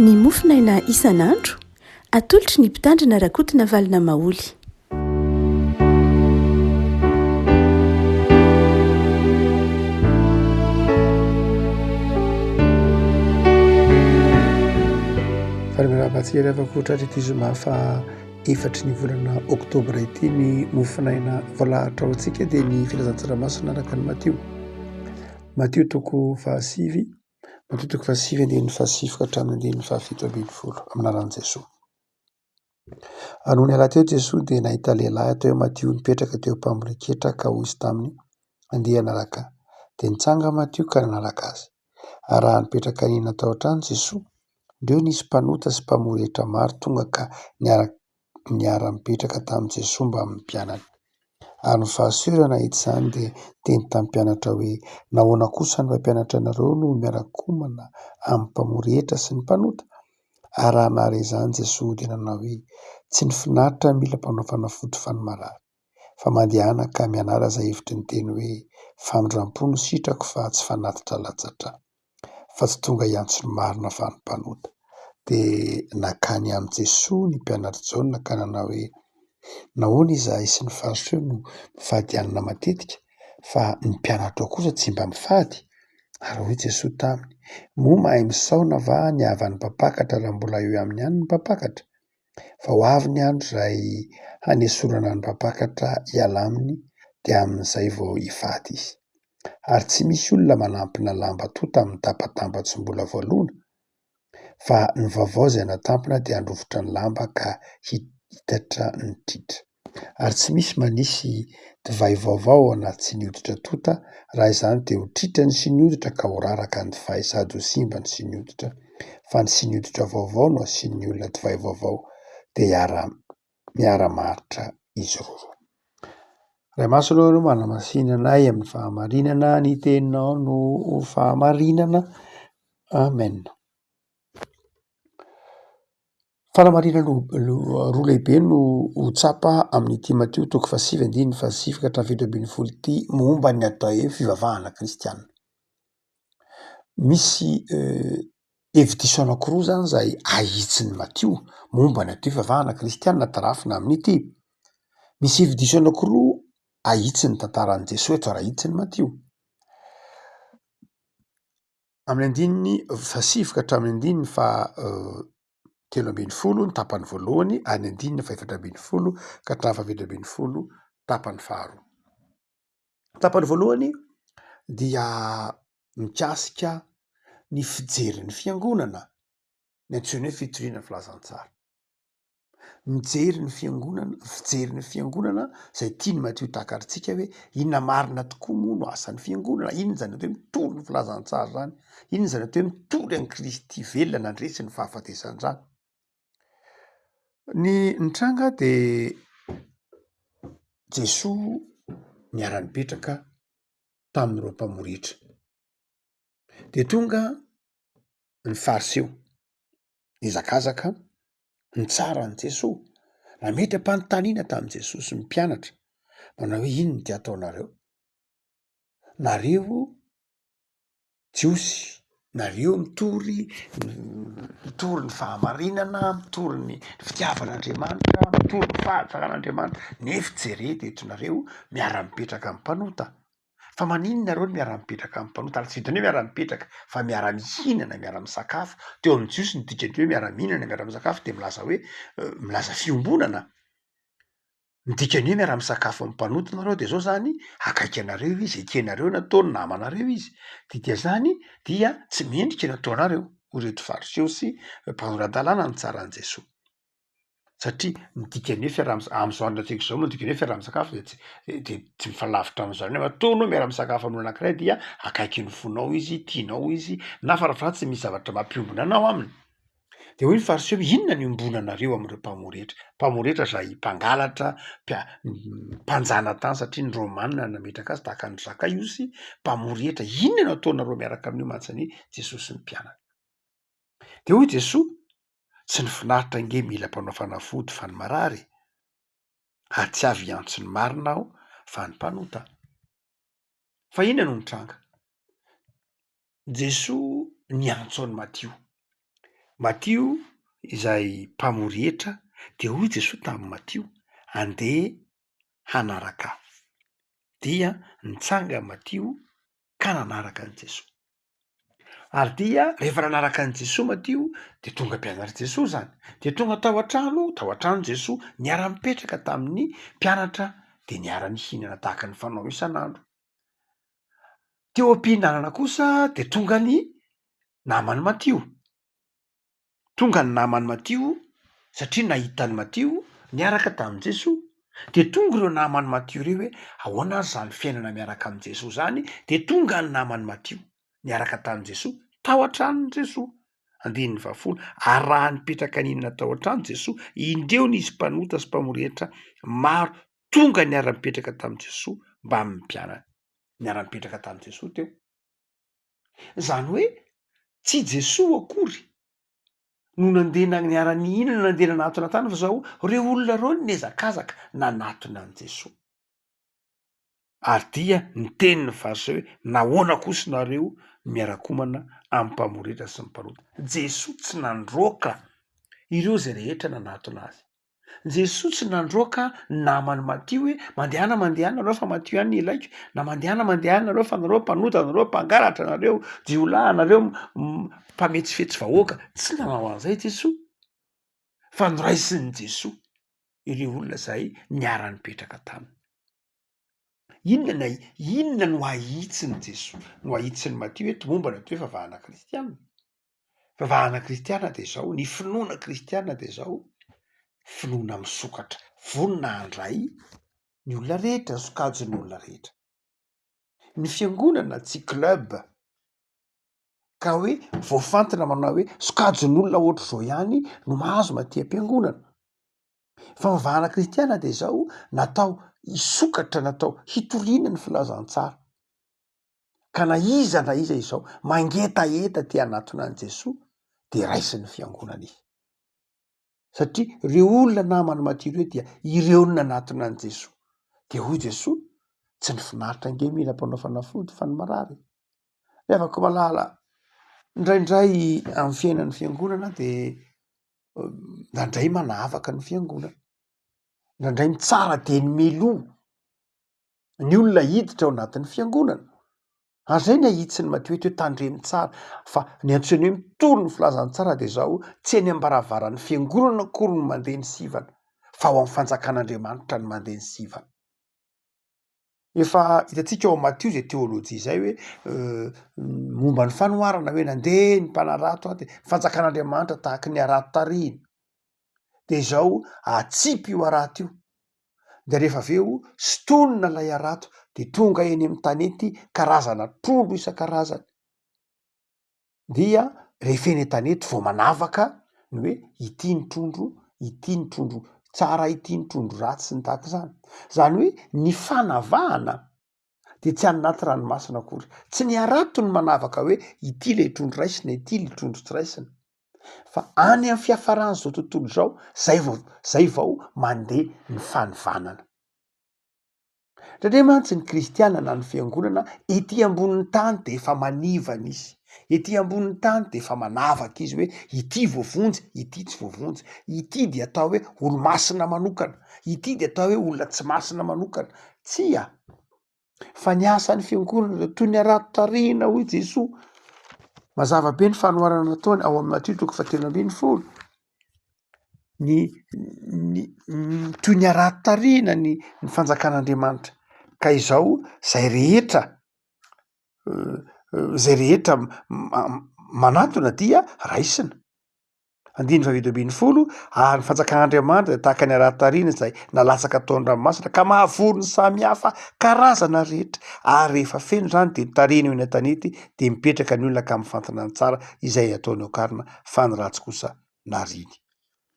ny mofinaina isan'andro atolotry ny mpitandrina rakotina valina maoly. Farimerabatsika rehefa ity zoma fa efatry ny volana oktobra ity ny mofinaina voalahatra ao antsika dia ny filazan-tsaramaso naraka ny Matio toko fahasivy andininy fahasivy ka hatramin'ny andininy fahafito ambin'ny folo aminaran'i Jesosy. Anohy ny ala teo Jesosy dia nahita lehilahy atao hoe Matio nipetraka teo mpamoriketra ka hoy izy taminy andeha hanaraka ahy. Dia nitsanga Matio ka nanaraka azy. Ary raha nipetraka anina tao an-trano Jesosy, ndreo nisy mpanota sy mpamoretra maro tonga ka niara-mipetraka tamin'i Jesosy mba amin'ny mpianany. Ary ny fahasoera nahita izany dia teny tamin'ny mpianatra hoe, nahoana kosa ny mpampianatra anareo no miara-komana amin'ny mpamoretra sy ny mpanota? Ary raha nahare izany Jesosy dia nanao hoe, tsy ny finaritra mila mpanao fanafody fa ny marary. Fa mandehana ka mianara izay hevitry ny teny hoe, famindrampo no sitrako fa tsy fanatitra latsa-drà. Fa tsy tonga hiantso ny marina fa ny mpanota. Dia nakany amin'i Jesosy ny mpianatra Jaona ka nanao hoe, nahoana izahay sy ny fariseho no mifady hanina matetika, fa ny mpianatra ao kosa tsy mba mifady? Ary hoy Jesosy taminy, moa mahay misaona va ny havan'ny mpampakatra raha mbola eo amin'ny ihany ny mpampakatra? Fa ho avy ny andro izay hanesorana ny mpampakatra hiala aminy, dia amin'izay vao hifady izy. Ary tsy misy olona manampina lamba tota amin'ny tapatamba tsy mbola voalona, fa ny vaovao izay natampina dia handrofotra ny lamba ka hitatra ny tritra. Ary tsy misy manisy divay vaovao ao anaty sy ny hoditra tota, raha izany dia ho tritra ny sy ny hoditra ka ho raraka ny divay sady ho simba ny sy ny hoditra. Fa ny sy ny hoditra vaovao no asian'ny olona divay vaovao dia miara-maritra izy roa. Ray maso aloha no manamasinana ay amin'ny fahamarinana, ny teninao no fahamarinana. Amen. Fanamarinana roa lehibe no ho tsapa amin'ity Matio toko fahasivy andininy fahasivy ka hatramin'ny fito ambin'ny folo ity momba ny atao hoe fivavahana kristianina. Misy hevi-diso anankiroa izany izay ahitsiny Matio momba ny atao hoe fivavahana kristianina tarafina amin'ity. Misy hevi-diso anankiroa ahitsiny tantaran'i Jesosy eto raha ahitsiny Matio. Amin'ny andininy fahasivy ka hatramin'ny andininy telo ambin'ny folo ny tapany voalohany, any andininy fahaefatra ambin'ny folo ka hatramin'ny fahafito ambin'ny folo tapany faharoa. Tapany voalohany dia mikasika ny fijerin'ny fiangonana, ny antsoina hoe fitoriana ny filazantsara. Mijery ny fiangonana izay tiany Matio takarintsika hoe inona marina tokoa moa no asan'ny fiangonana, inona izany atao hoe mitory ny filazantsara izany, inona izany atao hoe mitory an'i Kristy velona nandresy ny fahafatesany izany. Ny tranga dia Jesosy miara-nipetraka tamin'ireo mpamoretra. Dia tonga ny fariseo nizakazaka nitsara an'i Jesosy, nametry am-panontaniana tamin'i Jesosy ny mpianatra, manao hoe inona ty ataonareo? Nareo jiosy, nareo mitory ny fahamarinana, mitory ny fitiavan'Andriamanitra, mitory ny faharazakan'Andriamanitra, nefa jerety eto nareo miara-mipetraka amin'ny mpanota. Fa maninona nareo no miara-mipetraka amin'ny mpanota? Ary tsy vitan'ny hoe miara-mipetraka fa miara-mihinana, miara-misakafo. Teo amin'ny jiosy ny dikany hoe miara-mihinana, miara-misakafo dia milaza hoe milaza fiombonana. Ny dikany hoe miara-misakafo amin'ny mpanota nareo dia zao zany akaiky anareo izy, ekenareo nataony namanareo izy. Dia zany dia tsy mendrika nataonareo ho reto fariseo sy mpanorandalàna ny tsaran'i Jesosy. Satria midikany hoe amin'izao andro antsika izao midikany hoe fiara-misakafo dia tsy mifalavitra amin'izany hoe ataonao miara-misakafo amin'olona anankiray dia akaiky ny fonao izy, tianao izy, na farafahatsy misy zavatra mampiombona anao aminy. Dia hoy ny fariseo, inona ny ombonanareo amin'ireo mpamoretra? Mpamoretra izay mpangalatra, mpanjana tany satria ny Romanina nametraka azy tahaka ny Zakaiosy, mpamoretra, inona no ataonareo miaraka amin'io mantsany Jesosy ny mpianatra? Dia hoy Jesosy, tsy ny finaritra nge mila mpanao fanafody fa ny marary, ary tsy avy hiantso ny marina aho fa ny mpanota. Fa inona no nitranga? Jesosy niantso an'i Matio. Matio izay mpamorietra de hoy Jesosy tamin'ny Matio, andeha hanaraka ahy. Dia nitsanga Matio ka nanaraka an' Jesosy. Ary dia rehefa nanaraka an' Jesosy Matio de tonga mpianatra Jesosy zany, de tonga tao an-trano Jesosy niara-mipetraka tamin'ny mpianatra de niara-nihinana tahaka ny fanao isan'andro. Teo am-pihinanana kosa de tonga ny namany Matio. Tonga ny namany Matio satria nahitany Matio niaraka tamin' Jesosy. De tonga ireo namany Matio reo hoe ahoana ary zany fiainana miaraka amin' Jesosy zany, de tonga ny namany Matio niaraka tamin' Jesosy tao an-tranon'i Jesosy. Andininy fahafolo, ary raha nipetraka ninona tao an-trano Jesosy, indeo nisy mpanota sy mpamorietra maro tonga niara-mipetraka tamin' Jesosy mba mimpianatra, niara-mipetraka tamin' Jesosy teo. Zany hoe tsy Jesosy akory no nandeha niara-nihinana nandeha nanatona tany fa zao reo olona reo niezakazaka nanatona an' Jesosy. Ary dia ny tenin'ny Fariseo hoe nahoana kosa nareo miara-komana amin'ny mpamorietra sy ny mpanota. Jesosy tsy nandroaka ireo zay rehetra nanatona azy. Jesosy tsy nandroaka namany Matio hoe mandehana nareo fa Matio ihany ilaiko, na mandehana nareo fa nareo mpanota, nareo mpangalatra, nareo jiolahy, nareo mpametsifetsy vahoaka. Tsy nanao an'izay Jesosy, fa noraisiny Jesosy ireo olona zay niara-nipetraka taminy. Inona no ahitsiny Jesosy, no ahitsiny Matio eto momba ny hoe vavahana kristianina. Vavahana kristianina de zao, ny finoana kristianina de zao, finoana misokatra, vonona handray ny olona rehetra, ny sokajiny olona rehetra. Ny fiangonana tsy club ka hoe voafantina manao hoe sokajiny olona ohatr' zao ihany no mahazo maty am-piangonana. Fa vavahana kristianina de zao natao hisokatra, natao hitoriana ny filazantsara. Ka na iza izao mangetaeta ty anatona an' Jesosy de raisin'ny fiangonana izy. Satria reo olona namany Matio reo dia ireo no nanatona an' Jesosy. De hoy Jesosy, tsy ny finaritra nge mila mpanao fanafody fa ny marary. Levako malala indraindray amin'ny fiainan'ny fiangonana de ndraindray manavaka ny fiangonana, ndraindray mitsara de ny meloa ny olona hiditra ao anatin'ny fiangonana. Ary zay ny ahitsiny Matio hoe tandremo tsara, fa ny antsoiny hoe mitoro ny filazantsara de zao tsy eny am-baravaran'ny fiangonana akory no mandeha ny sivana, fa ao amin'ny fanjakan'Andriamanitra no mandeha ny sivana. Efa hitantsika ao amin'ny Matio zay teolojia zay hoe momba ny fanoharana hoe nandeha ny mpanarato de fanjakan'Andriamanitra tahaka ny arato tarihiny. De zao atsipy io arato io. De rehefa aveo stonina lay arato de tonga eny amin'ny tanety karazana trondro isan-karazany. Dia rehefa eny an-tanety vao manavaka ny hoe ity ny trondro tsara, ity ny trondro ratsy sy ny tahaka izany. Zany hoe ny fanavahana de tsy any anaty ranomasina akory. Tsy ny arato ny manavaka hoe ity le trondro raisina, ity le trondro tsy raisina. Fa any amin'ny fiafaran'izao tontolo zay vao mandeha ny fanivanana. Satria mantsy ny kristianina na ny fiangonana ety ambonin'ny tany de efa manivana izy. Ety ambonin'ny tany de efa manavaka izy hoe ity voavonjy, ity tsy voavonjy. Ity de atao hoe olo-masina manokana, ity de atao hoe olona tsy masina manokana. Tsia, fa ny asan'ny fiangonana de toy ny arato tarihina hoy Jesosy. Mazava be ny fanoharana nataony ao amin'ny Matio 7:10. Toy ny arato tarihina ny fanjakan'Andriamanitra. Ka izao zay rehetra manatona dia raisina. 10:10 ary ny fanjakan'Andriamanitra tahaka ny arato tarihina zay nalatsaka tao an-dranomasina ka mahavory ny samy hafa karazana rehetra. Ary rehefa feno zany de tarihina eo eny an-tanety de mipetraka ny olona ka mifantana ny tsara izay ataony ao-karina fa ny ratsy kosa nariny.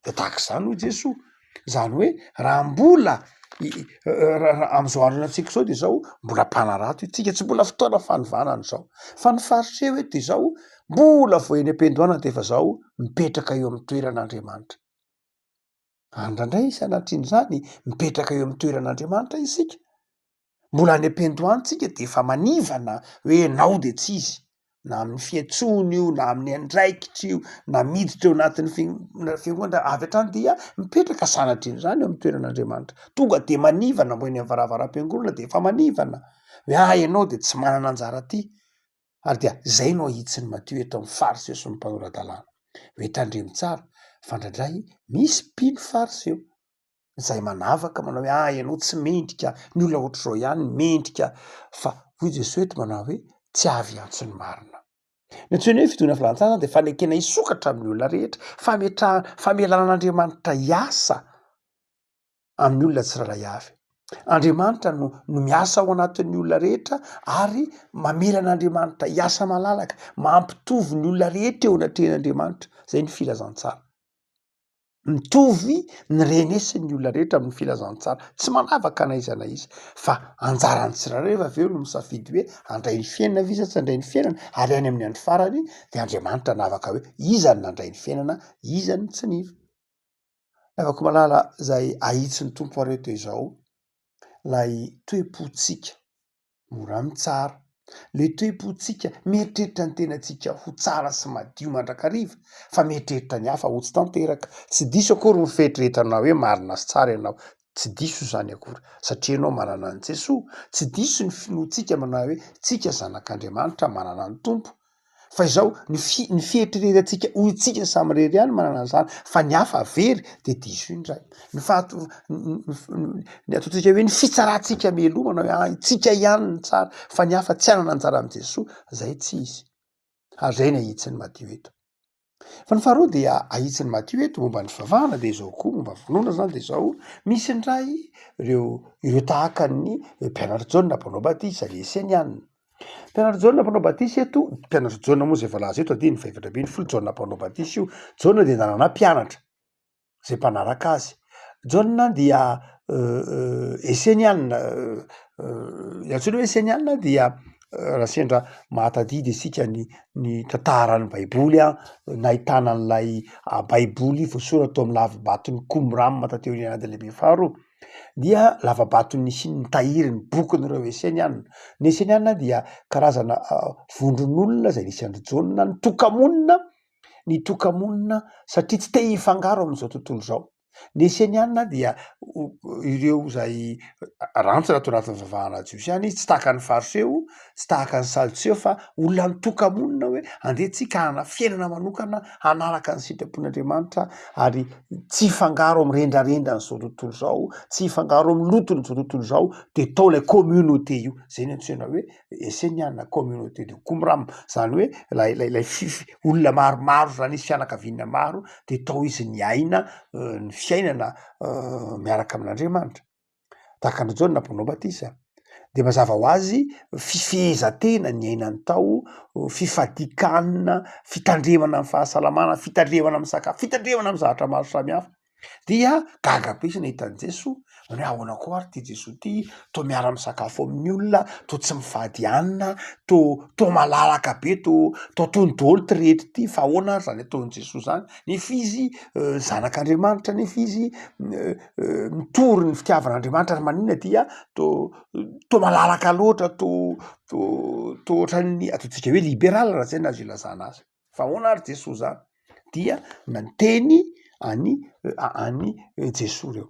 De tahaka izany hoy Jesosy. Zany hoe raha mbola am'izao andro antsika zao de zao mbola mpanarato itsika, tsy mbola fotoana fanivanana zao. Fa ny Fariseo eto de zao mbola vao eny am-piandohana de efa zao mipetraka eo amin'ny toeran'Andriamanitra. Indraindray sanatria zany mipetraka eo amin'ny toeran'Andriamanitra isika. Mbola any am-piandohana tsika de efa manivana hoe nao de tsy izy. na amin'ny fiantsony io na amin'ny andraikitra io na miditra eo anatin'ny fiangonana avy hatrany dia mipetraka sanatry iny zany eo amin'ny toeran'Andriamanitra. Tonga de manivana mbo eny amin'ny varavaram-piangonana de efa manivana hoe ianao de tsy manana anjara aty, ary dia zay no ahitsy ny Matthieu eto amin'ny fariseo sy ny mpanoran-dalàna hoe tandremo tsara fa indraindray misy mpino fariseo zay manavaka manao hoe ianao tsy mendrika, ny olona ohatr'izao ihany mendrika, fa hoy Jesosy eto manao hoe tsy avy antsy ny marina. Ny antsoina hoe fitoviana fialantsasatra de fanekena hisokatra amin'ny olona rehetra, famelanan'Andriamanitra hiasa amin'ny olona tsirairay avy. Andriamanitra no miasa ao anatin'ny olona rehetra ary mamelan'Andriamanitra hiasa malalaka, mampitovy ny olona rehetra eo anatrehan'Andriamanitra. Zay ny filazantsara. Mitovy ny renesin'ny olona rehetra amin'ny filazantsara, tsy manavaka n'aiza na iza, fa anjarany tsirairay rehefa avy eo no misafidy hoe handray ny fiainana ve izy tsy handray ny fiainana, ary any amin'ny andro farany de Andriamanitra navaka hoe iza ny nandray ny fiainana, iza ny tsy niva. Afaka malala zay ahitsy ny tompo areto izao, lay toe-potsika mora mitsara, le toe-potsika mieritreritra ny tenantsika ho tsara sy madio mandrakariva, fa mieritreritra ny hafa ho tsy tanteraka. Tsy diso akory ny feritreretanao hoe marina sy tsara ianao, tsy diso zany akory satria ianao manana an Jesoa. Tsy diso ny finoantsika manao hoe tsika zanak'Andriamanitra manana ny tompo, fa izao ny fieritreretantsika ho itsika samy rery ihany manana an'izany, fa ny hafa very de diso indray. Ny ataontsika hoe ny fitsarantsika melomana hoe itsika ihany ny tsara, fa ny hafa tsy anana anjara amin'i Jesoa, zay tsy izy. Ary zay ny ahitsy ny Matthieu eto. Fa ny faharoa dia ahitsy ny Matthieu eto momba ny fivavahana de zao koa, momba finoana zany de zao, misy ndray ireo tahaka ny mpianatra Jaona mpanao batisa, le Esenianina. Mpianatra Jaona mpanao batisa eto, mpianatra Jaona moa zay voalaza eto ady ny faefatra ambin'ny folo Jaona mpanao batisa io. Jaona dia nanana mpianatra zay mpanaraka azy. Jaona dia Esenianina, antsoina hoe Esenianina dia raha sendra mahatadidy isika ny tantaran'ny Baiboly nahitana an'lay Baiboly voasoratra tao amin'ny lavabaton'ny Qumran taty aoriana ady lehibe faharoa, dia lavabaton'ny sy nitahiry ny bokin'ireo Esenianina. Ny Esenianina dia karazana vondron'olona zay nisy andro Jaona, ny tokamonina satria tsy te hifangaro amin'izao tontolo zao. Ny Esenianina dia ireo zay rantsy raha tao anatin'ny fivavahana jiosy ihany, tsy tahaka ny fariseo, tsy tahaka ny sadutseo, fa olona nitokamonina hoe andehantsika hanana fiainana manokana hanaraka ny sitrapon'Andriamanitra ary tsy hifangaro amin'ny rendrarendrany zao tontolo zao, tsy hifangaro amin'ny lotony zao tontolo zao, de tao lay communauté io. Zay ny antsoina hoe Esenianina, communauté de Qumran, zany hoe lay olona maromaro zany izy, fianakaviana maro, de tao izy ny aina ny fiainana miaraka amin'Andriamanitra. Tahaka ny Jaona mpanao batisa de mazava ho azy fifehezantena ny ainany tao, fifadikanina, fitandremana amin'ny fahasalamana, fitandremana amin'ny sakafo, fitandremana amin'ny zavatra maro samihafa. Dia gaga be izy nahitany Jesoa, hoe ahoana koa ary ty Jesoa ty, to miara-misakafo amin'ny olona, to tsy mivady hanina, to malalaka be, to tony daholo ty rehetra ty, fa ahoana ary zany ataon'i Jesoa zany, nefa izy zanak'Andriamanitra, nefa izy mitory ny fitiavan'Andriamanitra, ary maninona dia to malalaka loatra, to ohatran'ny ataontsika hoe libéral raha zay na azo ilazana azy. Fa ahoana ary Jesoa zany? Dia manteny any Jesoa reo.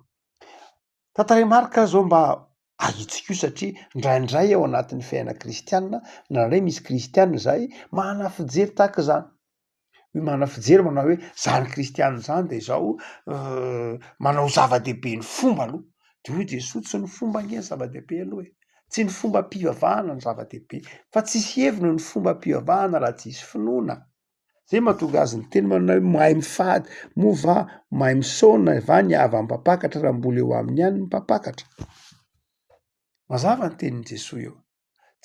Tantaray marika zao mba ahitsiko io satria ndraindray ao anatin'ny fiaina kristianina, ndraindray misy kristianina zay manana fijery tahaka zany. Manana fijery manao hoe zany kristianina zany de zao manao zava-dehibe ny fomba aloha. De hoy Jesoa tsy ny fomba nge ny zava-dehibe aloha e. Tsy ny fomba mpivavahana ny zava-dehibe, fa tsisy hevina ny fomba mpivavahana raha tsisy finoana. Zay mahatonga azy ny teny manao hoe mahay mifady mova, mahay misaona va ny avy amin'ny mpapakatra raha mbola eo aminy ihany ny mpapakatra. Mazava ny tenin'i Jesoa eo.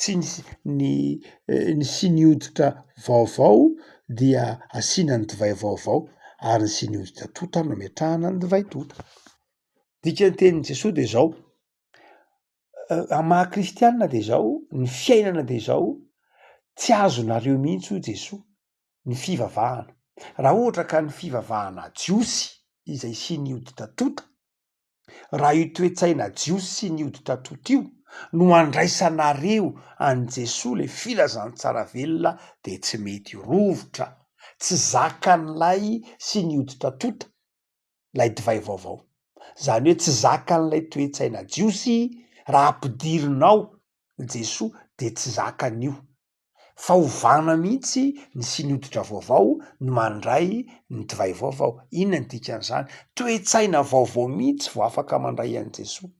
Tsy ny sy ny hoditra vaovao dia asiana ny divay vaovao, ary ny sy ny hoditra tota no ametrahana ny divay tota. Dikan'ny tenin'i Jesoa de zao, maha kristianina de zao, ny fiainana de zao, tsy azonareo mihitsy ho Jesoa ny fivavahana. Raha ohatra ka ny fivavahana jiosy izay sy ny hoditra tota, raha io toe-tsaina jiosy sy ny hoditra tota io no andraisanareo an' Jesosy le filazantsara velona de tsy mety rovotra, tsy zakan'lay sy nioditra tota lay divay vaovao. Zany hoe tsy zakan'lay toetsaina jiosy raha ampidirinao Jesosy de tsy zakan'io. Fa ovana mihitsy ny sy nioditra vaovao no mandray ny divay vaovao. Inona ny dikan'izany? Toetsaina vaovao mihitsy vao afaka mandray an' Jesosy.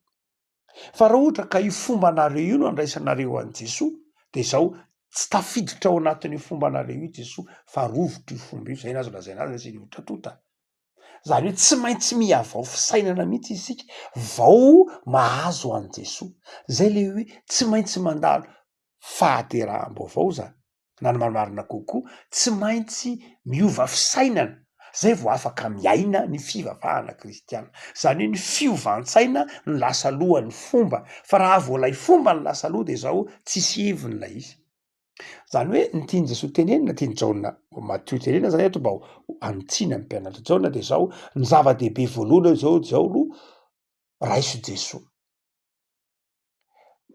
Fa raha ohatra ka io fombanareo io no andraisanareo an' Jesosy de zao tsy tafiditra ao anatin'io fombanareo io Jesosy fa rovotra io fomba io, zay nazo lazaina azy sy nioditra tota. Zany hoe tsy maintsy miavao fisainana mihitsy isika vao mahazo an' Jesosy. Zay le hoe tsy maintsy mandalo fahateraham-baovao zany. Na ny marimarina kokoa tsy maintsy miova fisainana zay vao afaka miaina ny fivavahana kristiana. Zany hoe ny fiovantsaina ny lasa lohan'ny fomba, fa raha vao lay fomba ny lasa loha de zao tsisy heviny lay izy. Zany hoe ny tiany Jesosy tenenina, tiany Jaona Matio tenenina zany eto mba ho anotsina ny mpianatra Jaona de zao ny zava-dehibe voalohany zao no raiso Jesosy.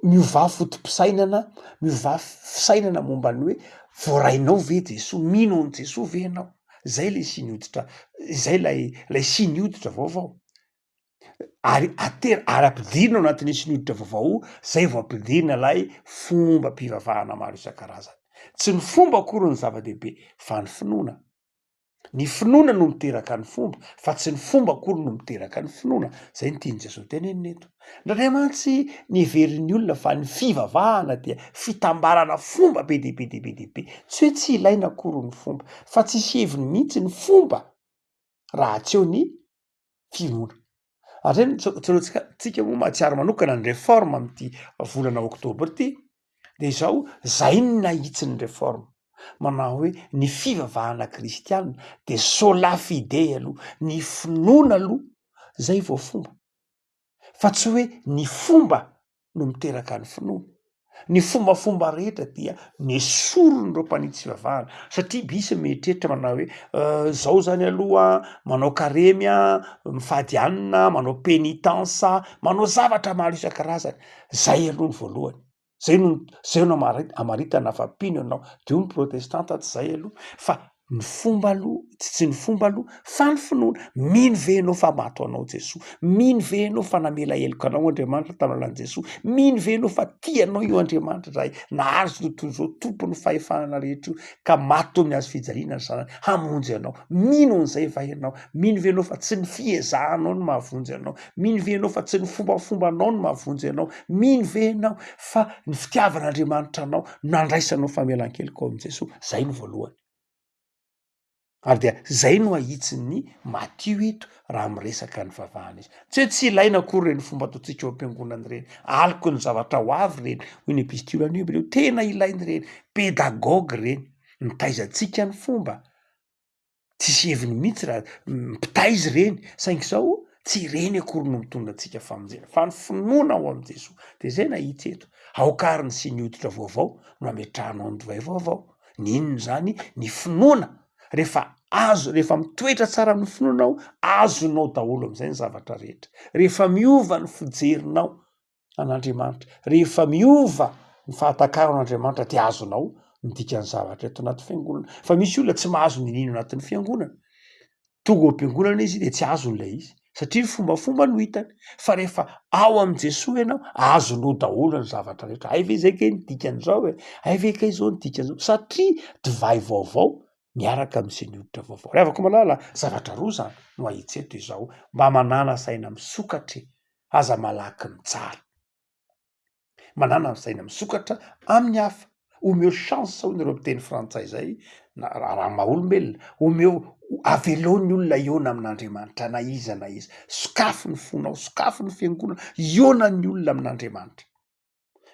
Miova fotom-pisainana, miova fisainana momba ny hoe voarainao ve Jesosy, mino an' Jesosy ve ianao? Zay le sy nioditra, zay lay sy nioditra vaovao. Ary ary ampidirina ao anatin'ny sy nioditra vaovao, zay vao ampidirina lay fomba mpivavahana maro isan-karazany. Tsy ny fomba akory ny zava-dehibe, fa ny finoana. Ny finoana no miteraka ny fomba, fa tsy ny fomba akory no miteraka ny finoana. Zay ny tiany Jesosy tenenina eto. Ndray nieverin'ny olona fa ny fivavahana dia fitambarana fomba be dehibe. Tsy hoe tsy ilaina akory ny fomba, fa tsisy heviny mihitsy ny fomba raha tsy eo ny finoana. Ary tsika moa mahatsiaro manokana ny réforme am'ty volana oktobra ty, de zao zay ny nahitsy ny réforme. Manao hoe ny fivavahana kristiana de sola fide aloha, ny finoana aloha, zay vao fomba. Fa tsy hoe ny fomba no miteraka ny finoana. Ny fombafomba rehetra dia nesorony reo mpanitsy fivavahana, satria bisy mieritreritra manao hoe zao zany aloha manao karemy mifady anina, manao pénitence, manao zavatra maro isan-karazany. Zay aloha ny voalohany. Zay no amaritana fa mpino ianao, de io ny protestanta tsy zay aloha, fa ny fomba aloha, tsy ny fomba aloha, fa ny finoana. Mino ve ianao fa mato anao Jesosy? Mino ve ianao fa namela heloka anao Andriamanitra tamin'alan'i Jesosy? Mino ve ianao fa tianao io Andriamanitra zay nahazo tontolo zao tompony fahefanana rehetra io, ka mato amin'ny hazo fijaliana ny sanany hamonjy anao? Mino an'izay va ianao? Mino ve ianao fa tsy ny fiezahanao no mahavonjy anao? Mino ve ianao fa tsy ny fombafombanao no mahavonjy anao? Mino ve ianao fa ny fitiavan'Andriamanitra anao nandraisanao famelan-keloka ao am' Jesosy? Zay no voalohany. Ary dia zay no ahitsin'ny Matio eto raha miresaka ny vavahana izy. Tsy hoe tsy ilaina akory reny fomba ataontsika eo am-piangonana reny, aliko ny zavatra ho avy reny, hoy ny epistiolan'io reo, tena ilainy reny, pédagogue reny, mitaizantsika ny fomba. Tsisy heviny mihitsy raha mpitaizy reny, saingy zao tsy reny akory no mitondra antsika famonjena, fa ny finoana ao am' Jesosy. De zay nahitsy eto, aokariny sy nioditra vaovao no ametrahanao ny divay vaovao. Ny inona zany? Ny finoana. Rehefa mitoetra tsara amin'ny finoanao, azonao daholo am'izay ny zavatra rehetra. Rehefa miova ny fijerinao an'Andriamanitra, rehefa miova ny fahatakaro an'Andriamanitra dia azonao ny dikan'ny zavatra eto anaty fiangonana. Fa misy olona tsy mahazo ny nino anatin'ny fiangonana. Tonga ao am-piangonana izy de tsy azon'ilay izy, satria fombafomba no hitany. Fa rehefa ao am' Jesosy ianao, azonao daholo ny zavatra rehetra. Ay ve zay ke ny dikan'izao e? Ay ve ke izao ny dikan'izao? Satria divay vaovao miaraka amin'ny sy nioditra vaovao. Ravaka malala zavatra roa zany no ahitsy eto izao mba manana saina misokatra, aza malaky ny tsara. Manana saina misokatra amin'ny hafa. Omeo chance hoy ireo miteny frantsay zay, raha maha-olombelona, omeo avelony olona iona amin'Andriamanitra na iza. Sokafo ny fonao, sokafo ny fiangonana, iona ny olona amin'Andriamanitra.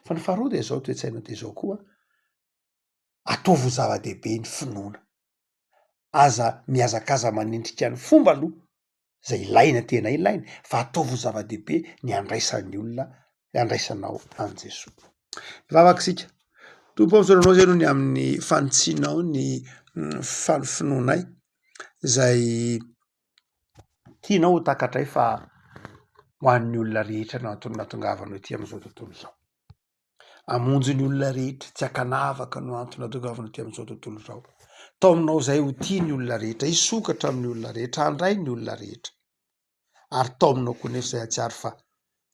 Fa ny faharoa de zao toetsaina de zao koa, ataovy zava-dehibe ny finoana. Aza mihazakaza manendrika ny fomba aloha, zay ilaina tena ilaina, fa ataovy zava-dehibe ny andraisan'ny olona, andraisanao an' Jesosy. Vavaka tompo am'zao zay noho ny amin'ny fanitsinao ny finoanay, zay tianao ho takatray fa ho an'ny olona rehetra nahatongavanao ety am'izao tontolo izao. amonjy ny olona rehetra, tsy akanavaka no antony atokavana ty amin'izao tontolo zao. Tao aminao zay ho tia ny olona rehetra, hisokatra amin'ny olona rehetra, handray ny olona rehetra. Ary tao aminao koa nefa zay atsiary fa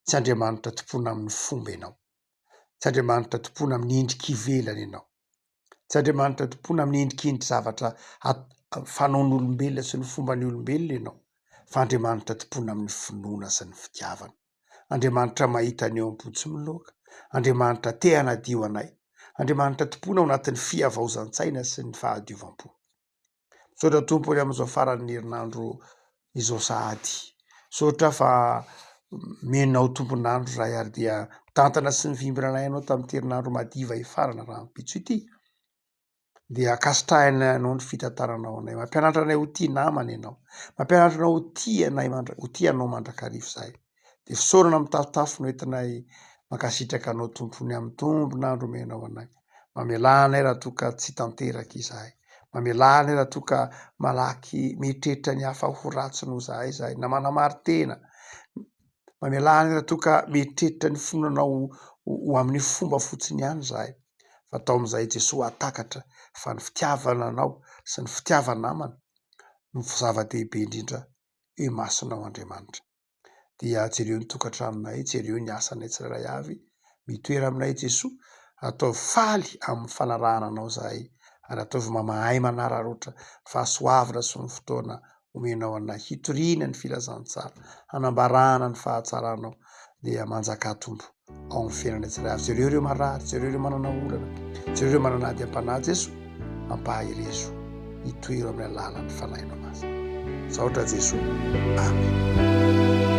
tsy Andriamanitra tompona amin'ny fomba ianao. Tsy Andriamanitra tompona amin'ny endrika ivelany ianao. Tsy Andriamanitra tompona amin'ny endrik'indry zavatra fanaon'olombelona sy ny fomba ny olombelona ianao. Fa Andriamanitra tompona amin'ny finoana sy ny fitiavana. Andriamanitra mahita ny eo am-potsy miloaka. Andriamanitra te hanadio anay. Andriamanitra tompona ao anatin'ny fiavaozan-tsaina sy ny fahadiovam-po. Misaotra Tompony amin'izao faran'ny herinandro izao sahady. Misaotra fa menao tompon'andro ray ary dia tantana sy mivimbina anay ianao tamin'ity herinandro madiva hifarana raha ampitso ity. Dia akasitrahana ianao ny fitantaranao anay. Mampianatra anay ho tia namana ianao. Mampianatra anao ho tia anao mandrakarivo zahay. Dia fisaorana mitafotafo no entinay mankasitraka anao Tompony amin'ny tombon'andro menao anay. Mamelà anay raha toa ka tsy tanteraka izahay. Mamelà anay raha toa ka malaky mieritreritra ny hafa ho ratsy noho zahay na manamary-tena. Mamelà anay raha toa ka mieritreritra ny fonanao ho amin'ny fomba fotsiny ihany zahay. Fa tao amin'izay Jesosy atakatra fa ny fitiavana anao sy ny fitiavan-namana no zava-dehibe indrindra eo imasonao Andriamanitra. Dia jereo ny tokantranonay, jereo ny asanay tsirairay avy, mitoera aminay Jesosy, ataovy faly amin'ny fanarahana anao zahay, ary ataovy mahay manararoatra fahasoavana sy ny fotoana omenao anay, hitoriana ny filazantsara, hanambarana ny fahatsaranao, dia manjaka tombo ao amin'ny fiainana tsirairay avy. Jereo ireo marary, jereo ireo manana olana, jereo ireo mananady am-panahy Jesosy, ampahirezo, hitoero amin'ny alalan'ny fanahinao azy. Saotra Jesosy. Amen.